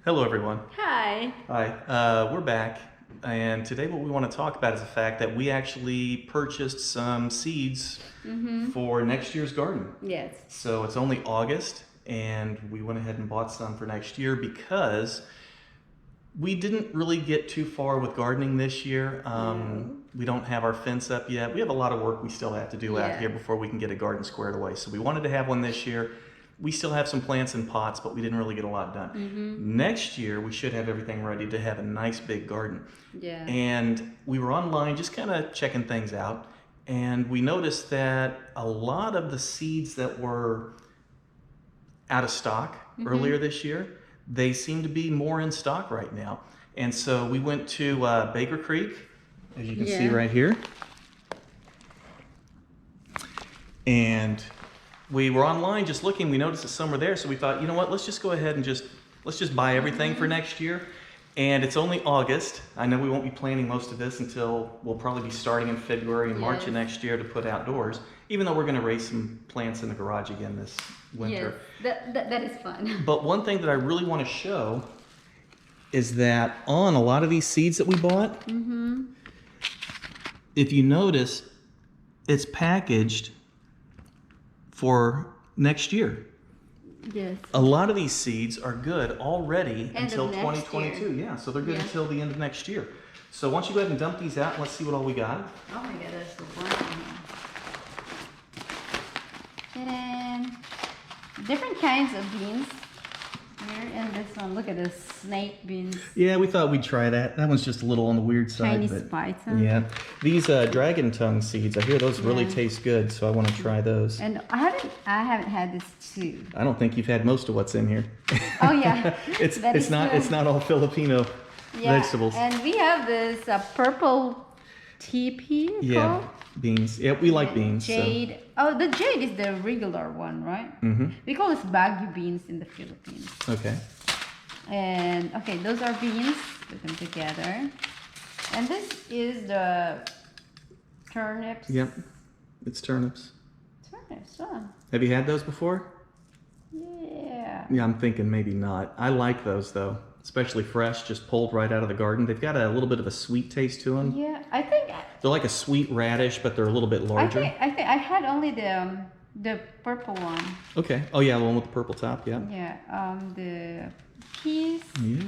Hello, everyone. Hi. Hi, we're back, and today what we want to talk about is the fact that we actually purchased some seeds for next year's garden. Yes. So it's only August, and we went ahead and bought some for next year because we didn't really get too far with gardening this year. We don't have our fence up yet. We have a lot of work we still have to do out here before we can get a garden squared away. So we wanted to have one this year. We still have some plants in pots, but we didn't really get a lot done. Next year, we should have everything ready to have a nice big garden. Yeah. And we were online just kind of checking things out. And we noticed that a lot of the seeds that were out of stock earlier this year, they seem to be more in stock right now. And so we went to Baker Creek, as you can see right here. And we were online just looking, we noticed that some were there, so we thought, you know what, let's just go ahead and let's just buy everything for next year. And it's only August. I know we won't be planting most of this until we'll probably be starting in February and March of next year to put outdoors, even though we're going to raise some plants in the garage again this winter. Yes, that is fun. But one thing that I really want to show is that on a lot of these seeds that we bought, if you notice, it's packaged for next year. Yes. A lot of these seeds are good already End until of next 2022. Yeah, so they're good until the end of next year. So why don't you go ahead and dump these out and let's see what all we got. Oh my god, that's so fun. And different kinds of beans here, and this one, look at this snake beans. Yeah, we thought we'd try that. That one's just a little on the weird side. Chinese spice. Yeah. These dragon tongue seeds, I hear those really taste good, so I want to try those. And I haven't had this too. I don't think you've had most of what's in here. Oh yeah. It's not all Filipino vegetables. And we have this purple TP called? Beans. Yeah, we like beans. Jade. So. Oh, the jade is the regular one, right? We call this Baguio beans in the Philippines. Okay. And okay, those are beans. Put them together. And this is the turnips. Yep, it's turnips. Turnips, huh? Have you had those before? Yeah. Yeah, I'm thinking maybe not. I like those though, especially fresh, just pulled right out of the garden. They've got a little bit of a sweet taste to them. Yeah, I think they're like a sweet radish, but they're a little bit larger. I think I had only the purple one. Okay. Oh yeah, the one with the purple top. Yeah. Yeah. The peas. Yeah.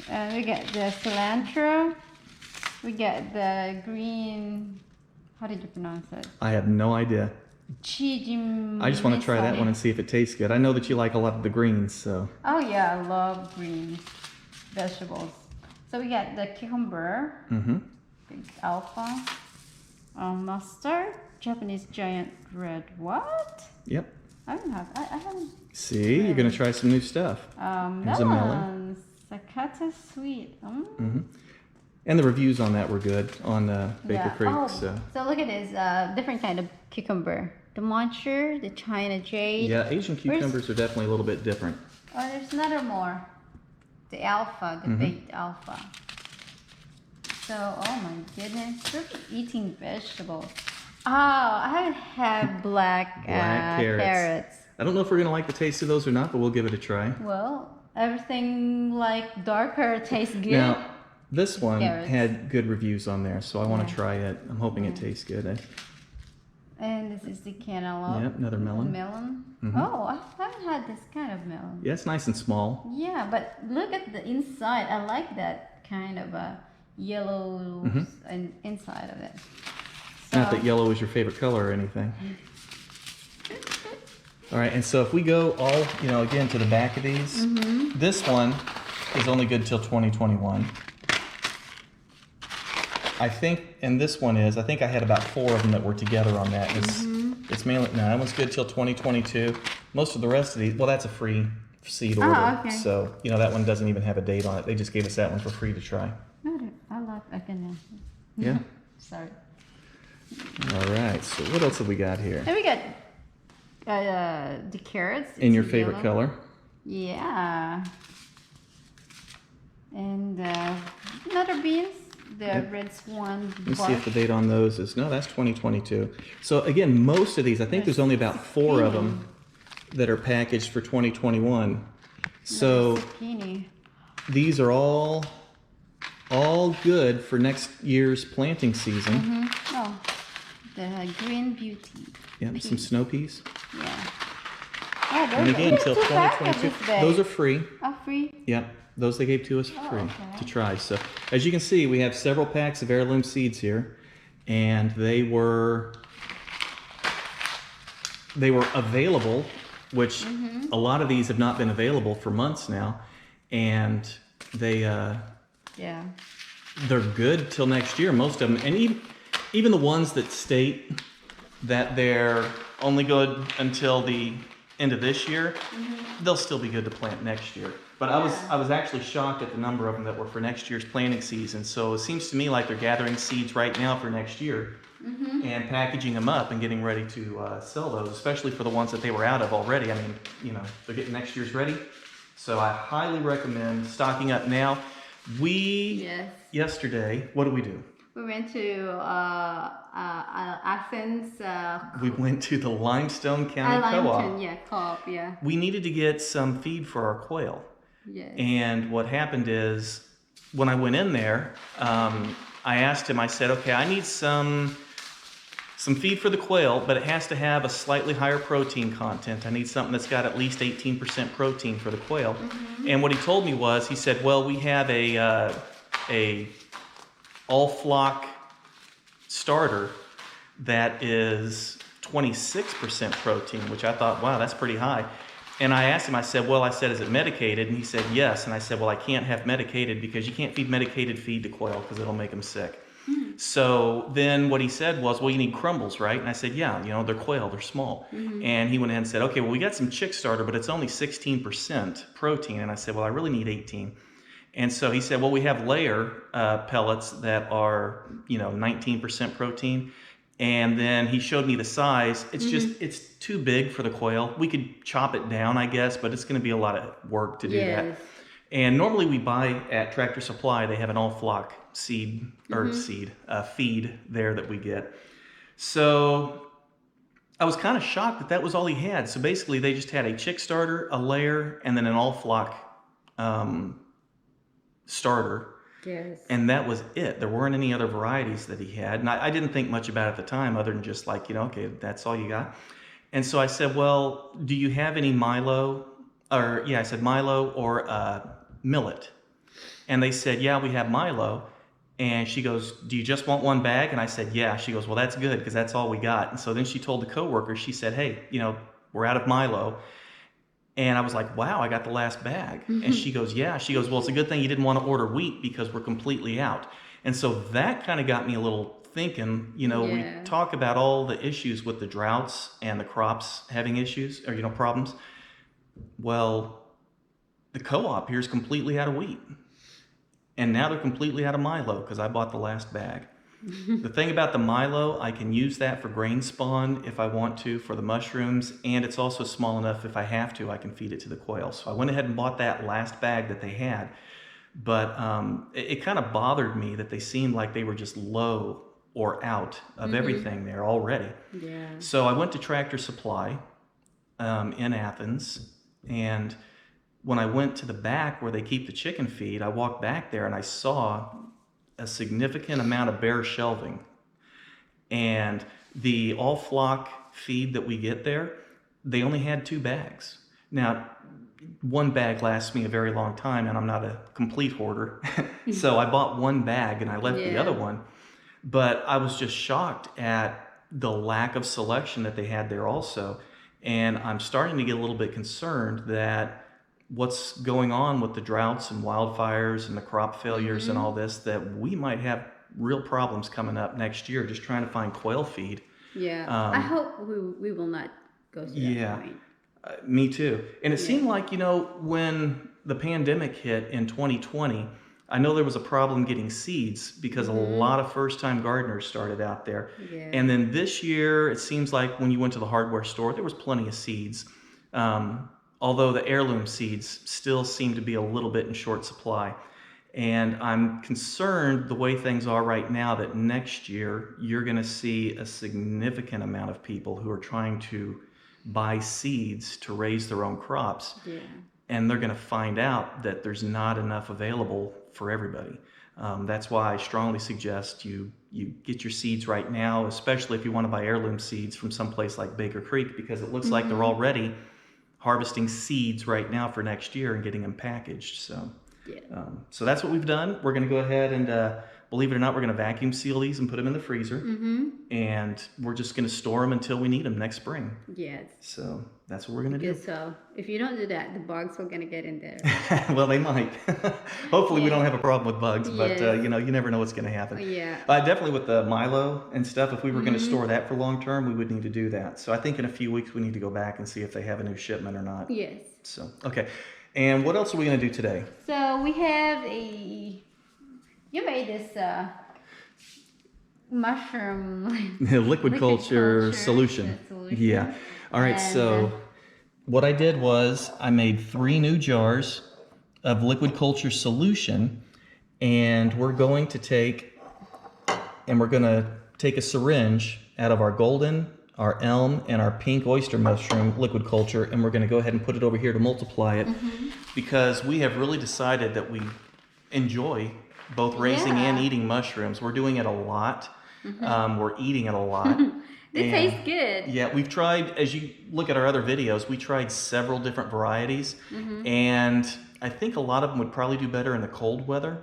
And we get the cilantro. We get the green. How did you pronounce it? I have no idea. I just want to try that one and see if it tastes good. I know that you like a lot of the greens, so. Oh yeah, I love green vegetables. So we got the cucumber, big alpha, mustard, Japanese giant red. What? Yep. I haven't. See, you're gonna try some new stuff. There's a melon. Sakata sweet. And the reviews on that were good on Baker Creek. Oh, so look at this different kind of cucumber. The muncher, the China jade. Yeah, Asian cucumbers are definitely a little bit different. Oh, there's another more. The alpha, the baked alpha. So, oh my goodness, we're eating vegetables. Oh, I haven't had black carrots. I don't know if we're gonna like the taste of those or not, but we'll give it a try. Well, everything like darker tastes good. Now, this one had good reviews on there, so I want to try it. I'm hoping it tastes good. And this is the cantaloupe. Yep, another melon. Oh, I haven't had this kind of melon. Yeah, it's nice and small. Yeah, but look at the inside. I like that kind of a yellow inside of it. So, not that yellow is your favorite color or anything. All right, and so if we go all, again to the back of these, this one is only good till 2021. I think, and this one is, I think I had about 4 of them that were together on that. It's mainly, no, that one's good till 2022. Most of the rest of these, well, that's a free seed order. Oh, okay. So, that one doesn't even have a date on it. They just gave us that one for free to try. I love, Yeah. Sorry. All right, so what else have we got here? And we got the carrots. In your favorite color? Yeah. And another beans. The red swan. Let me see if the date on those is, no, that's 2022. So again, most of these, I think there's only about 4 of them that are packaged for 2021. So zucchini. these are all good for next year's planting season. Oh, the green beauty. Yep, some snow peas. Yeah. Oh, And again, until two packs of 2022. this bag. Those are free. Are free? Yep, those they gave to us for free okay. to try. So as you can see, we have several packs of heirloom seeds here, and they were available, which a lot of these have not been available for months now, and they're good till next year, most of them, and even the ones that state that they're only good until the end of this year, they'll still be good to plant next year. But I was actually shocked at the number of them that were for next year's planting season. So it seems to me like they're gathering seeds right now for next year and packaging them up and getting ready to sell those, especially for the ones that they were out of already. I mean, you know, they're getting next year's ready. So I highly recommend stocking up now. Yesterday, what did we do? We went to Athens. We went to the Limestone County Co-op. Co-op, yeah. We needed to get some feed for our quail. Yes. And what happened is, when I went in there, I asked him, I said, okay, I need some feed for the quail, but it has to have a slightly higher protein content. I need something that's got at least 18% protein for the quail. And what he told me was, he said, well, we have a all flock starter that is 26% protein, which I thought, wow, that's pretty high. And I asked him, I said, is it medicated? And he said, yes. And I said, well, I can't have medicated because you can't feed medicated feed to quail because it'll make them sick. So then what he said was, well, you need crumbles, right? And I said, yeah, you know, they're quail, they're small. And he went ahead and said, okay, well, we got some chick starter, but it's only 16% protein. And I said, well, I really need 18. And so he said, well, we have layer pellets that are, you know, 19% protein. And then he showed me the size. It's just, it's too big for the quail. We could chop it down, I guess, but it's going to be a lot of work to do that. And normally we buy at Tractor Supply, they have an all flock feed there that we get. So I was kind of shocked that that was all he had. So basically they just had a chick starter, a layer, and then an all flock starter. Yes. And that was it. There weren't any other varieties that he had. And I didn't think much about it at the time other than just like, you know, okay, that's all you got. And so I said, well, do you have any Milo? Or yeah, I said Milo or millet. And they said, yeah, we have Milo. And she goes, do you just want one bag? And I said, yeah. She goes, well, that's good because that's all we got. And so then she told the coworker, she said, hey, you know, we're out of Milo. And I was like, wow, I got the last bag. And she goes, yeah. She goes, well, it's a good thing you didn't want to order wheat because we're completely out. And so that kind of got me a little thinking, you know, we talk about all the issues with the droughts and the crops having issues or, you know, problems. Well, the co-op here is completely out of wheat. And now they're completely out of Milo because I bought the last bag. The thing about the Milo, I can use that for grain spawn if I want to for the mushrooms, and it's also small enough if I have to, I can feed it to the quail. So I went ahead and bought that last bag that they had, but it kind of bothered me that they seemed like they were just low or out of everything there already. Yeah. So I went to Tractor Supply in Athens, and when I went to the back where they keep the chicken feed, I walked back there and I saw a significant amount of bare shelving. And the all flock feed that we get there, they only had 2 bags. Now, one bag lasts me a very long time and I'm not a complete hoarder. So I bought 1 bag and I left the other one. But I was just shocked at the lack of selection that they had there also. And I'm starting to get a little bit concerned that what's going on with the droughts and wildfires and the crop failures and all this, that we might have real problems coming up next year just trying to find quail feed. Yeah. I hope we will not go through that point. Me too. And it seemed like, you know, when the pandemic hit in 2020, I know there was a problem getting seeds because a lot of first-time gardeners started out there. Yeah. And then this year, it seems like when you went to the hardware store, there was plenty of seeds. Although the heirloom seeds still seem to be a little bit in short supply. And I'm concerned the way things are right now that next year you're going to see a significant amount of people who are trying to buy seeds to raise their own crops. Yeah. and they're going to find out that there's not enough available for everybody. That's why I strongly suggest you get your seeds right now, especially if you want to buy heirloom seeds from someplace like Baker Creek, because it looks like they're already harvesting seeds right now for next year and getting them packaged. So, so that's what we've done. We're going to go ahead and, believe it or not, we're going to vacuum seal these and put them in the freezer. And we're just going to store them until we need them next spring. Yes. So that's what we're going to do. So if you don't do that, the bugs are going to get in there. Well, they might. Hopefully we don't have a problem with bugs, but you know, you never know what's going to happen. Definitely with the Milo and stuff, if we were going to store that for long term, we would need to do that. So I think in a few weeks we need to go back and see if they have a new shipment or not. Yes. So, okay. And what else are we going to do today? So we have you made this mushroom liquid culture solution. Yeah. All right. So what I did was I made 3 new jars of liquid culture solution, and we're going to take a syringe out of our golden, our elm, and our pink oyster mushroom liquid culture, and we're going to go ahead and put it over here to multiply it, because we have really decided that we enjoy both raising and eating mushrooms. We're doing it a lot. We're eating it a lot. It tastes good. Yeah, we've tried, as you look at our other videos, we tried several different varieties, and I think a lot of them would probably do better in the cold weather.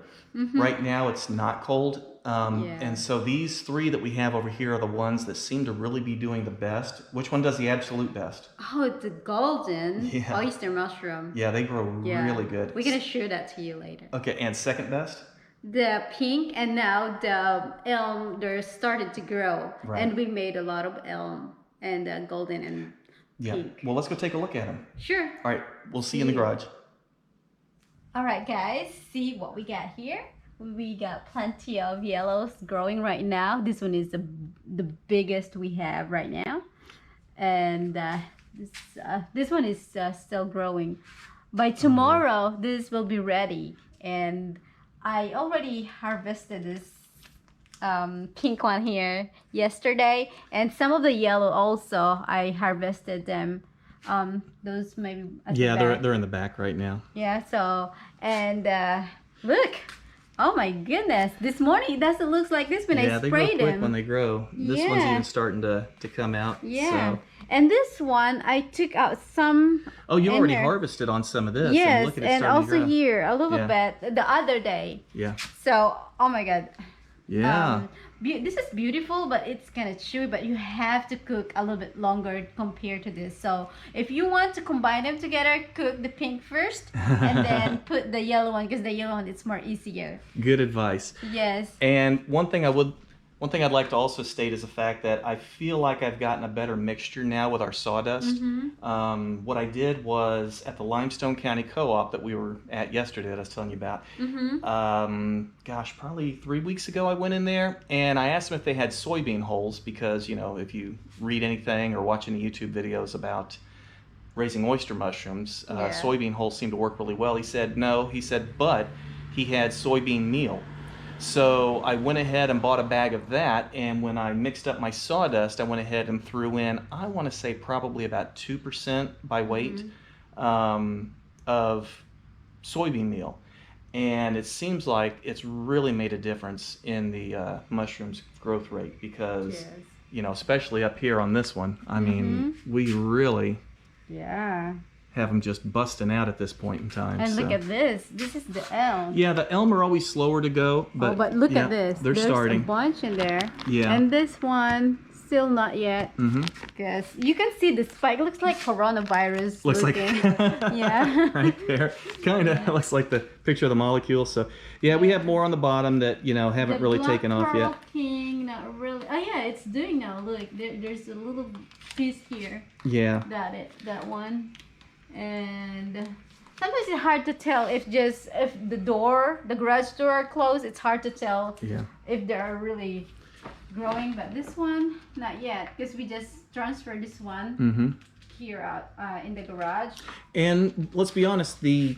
Right now it's not cold. And so these 3 that we have over here are the ones that seem to really be doing the best. Which one does the absolute best? Oh, it's the golden oyster mushroom. Yeah, they grow really good. We're going to show that to you later. Okay, and second best? The pink, and now the elm, they're started to grow. And we made a lot of elm and golden and pink. Well, let's go take a look at them. Sure. All right, we'll see you in the garage. All right, guys, see what we got here. We got plenty of yellows growing right now. This one is the biggest we have right now, and this one is still growing. By tomorrow, this will be ready, and I already harvested this pink one here yesterday, and some of the yellow also I harvested them. Those maybe at the back. They're in the back right now. Yeah. So and look. Oh my goodness! This morning it doesn't look like this when I sprayed them. Yeah, they grow quick when they grow. This one's even starting to come out. Yeah. So. And this one I took out some. Oh, you already harvested on some of this. Yes, and, look at it and also here a little bit the other day. Yeah. So, oh my God. Yeah. This is beautiful, but it's kind of chewy, but you have to cook a little bit longer compared to this. So if you want to combine them together, cook the pink first and then put the yellow one, because the yellow one it's more easier. Good advice. Yes. And one thing I'd like to also state is the fact that I feel like I've gotten a better mixture now with our sawdust. What I did was at the Limestone County Co-op that we were at yesterday that I was telling you about. Gosh, probably 3 weeks ago I went in there and I asked them if they had soybean holes, because, you know, if you read anything or watch any YouTube videos about raising oyster mushrooms, soybean holes seem to work really well. He said no. He said, but he had soybean meal. So I went ahead and bought a bag of that, and when I mixed up my sawdust, I went ahead and threw in, I want to say probably about 2% by weight of soybean meal. And it seems like it's really made a difference in the mushroom's growth rate, because, you know, especially up here on this one, I mean, we really have them just busting out at this point in time. And look at this. This is the elm. Yeah, the elm are always slower to go, but look at this. There's starting. A bunch in there. Yeah. And this one still not yet. Because you can see the spike. Looks like coronavirus. Looks looking. like yeah. right there. Kind of looks like the picture of the molecule. So yeah, we have more on the bottom that, you know, haven't really taken off yet. King, not really. Oh yeah, it's doing now. Look, there's a little piece here. Yeah. That one. And sometimes it's hard to tell if the garage door are closed. It's hard to tell if they are really growing. But this one, not yet, because we just transferred this one here out in the garage. And let's be honest, the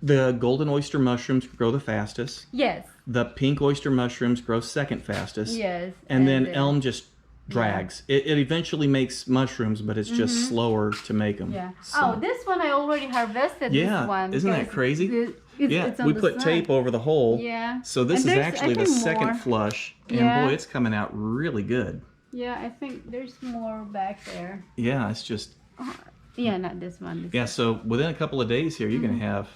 golden oyster mushrooms grow the fastest. Yes. The pink oyster mushrooms grow second fastest. Yes. And then elm just drags. It eventually makes mushrooms, but it's just slower to make them. Yeah. So, Oh, this one I already harvested. yeah, This one. isn't that because crazy? Yeah, it's on we the put side. tape over the hole. Yeah. So this And is there's, actually I the think, second more. flush, and Yeah. boy, it's coming out really good. Yeah, I think there's more back there. Yeah, it's just Yeah, not this one. yeah. So within a couple of days here, you're gonna have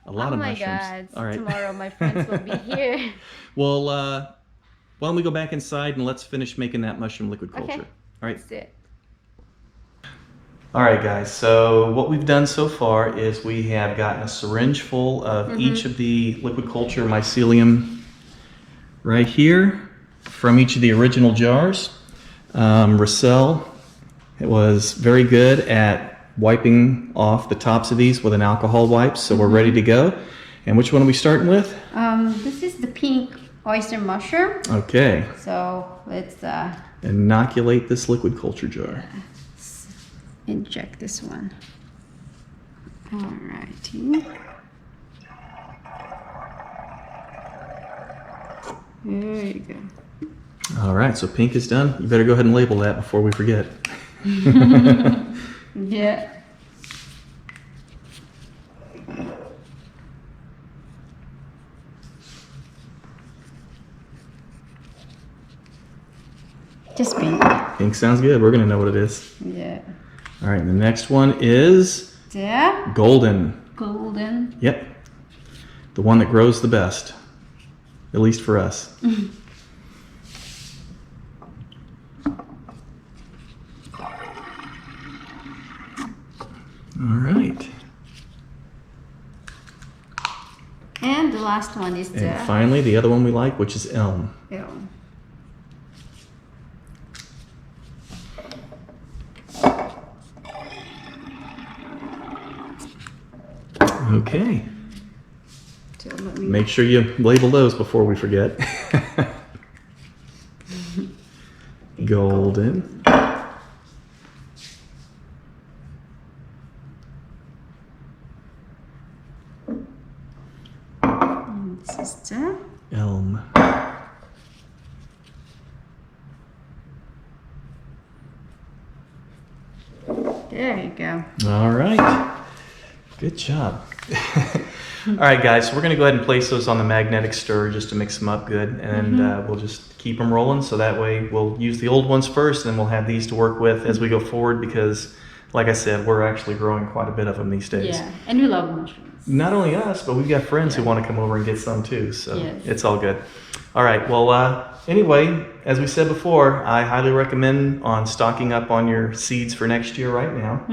a lot of mushrooms. Oh my God! All right. Tomorrow my friends will be here. Well, why don't we go back inside and let's finish making that mushroom liquid culture? Okay. All right. That's it. All right, guys. So what we've done so far is we have gotten a syringe full of each of the liquid culture mycelium right here from each of the original jars. Roceyl was very good at wiping off the tops of these with an alcohol wipe, so we're ready to go. And which one are we starting with? This is the pink oyster mushroom. Okay. So let's Inoculate this liquid culture jar. inject this one. Alrighty. There you go. All right, so pink is done. You better go ahead and label that before we forget. Yeah. Just pink. Pink sounds good. We're going to know what it is. Yeah. All right, and the next one is Yeah. golden. Golden. Yep. The one that grows the best, at least for us. All right. And the last one is the And finally, the other one we like, which is elm. elm. Okay. So let me Make sure you label those before we forget. Golden. this is the Elm. there you go. All right. Good job. All right, guys, so we're going to go ahead and place those on the magnetic stir just to mix them up good, and we'll just keep them rolling, so that way we'll use the old ones first, and we'll have these to work with as we go forward, because, like I said, we're actually growing quite a bit of them these days. Yeah, and we love mushrooms. Not only us, but we've got friends who want to come over and get some too, so Yes. it's all good. All right, well, anyway, as we said before, I highly recommend on stocking up on your seeds for next year right now,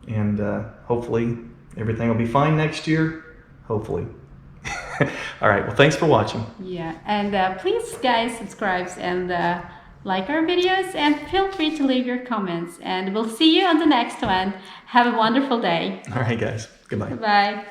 and hopefully everything will be fine next year. Hopefully. All right. Well, thanks for watching. Yeah, and please, guys, subscribe and like our videos, and feel free to leave your comments. And we'll see you on the next one. Have a wonderful day. All right, guys. Goodbye. Bye.